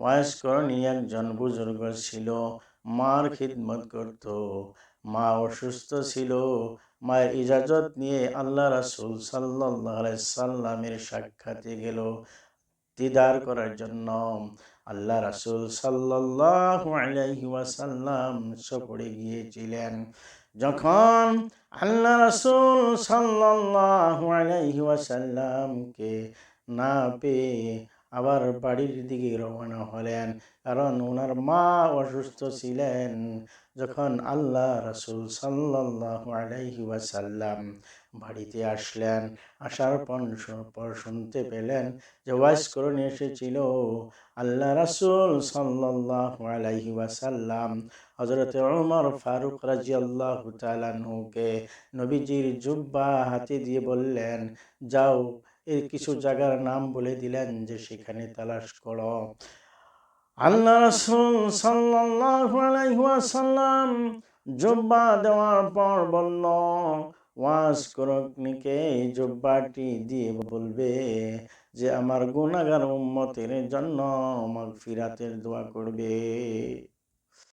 বয়স্ক একজন বুজুর্গ ছিল, মার খিদমত করত। মা অসুস্থ ছিল, মায়ের ইজাজত নিয়ে আল্লাহ রাসূল সাল্লাল্লাহু আলাইহি সাল্লামের সাক্ষাতে গেল দিদার করার জন্য। আল্লাহ রাসূল সাল্লাল্লাহু আলাইহি ওয়াসাল্লাম সফরে গিয়েছিলেন। যখন আল্লাহ রাসূল সাল্লাল্লাহু আলাইহি ওয়াসাল্লামকে না পেয়ে আবার বাড়ির দিকে রওনা হলেন, কারণ ওনার মা অসুস্থ ছিলেন। যখন আল্লাহ রাসূল সাল্লাল্লাহু আলাইহি ওয়াসাল্লাম বাড়িতে আসলেন, আসার পর শুনতে পেলেন যে ওয়াইসকরণ এসেছিল। আল্লাহ রাসূল সাল্লাল্লাহু আলাইহি ওয়াসাল্লাম হযরত ওমর ফারুক রাদিয়াল্লাহু তাআলা আনহুকে নবীজির জুব্বা হাতে দিয়ে বললেন, যাও এই কিছু জায়গার নাম বলে দিলেন যে সেখানে তালাশ করো। আল্লাহ রাসূল সাল্লাল্লাহু আলাইহি ওয়াসাল্লাম জুব্বা দেওয়ার পর বলল, ওয়াইসকরণকে জুব্বাটি দিয়ে বলবে যে আমার গুনাহগার উম্মতের জন্য মাগফিরাতের দোয়া করবে।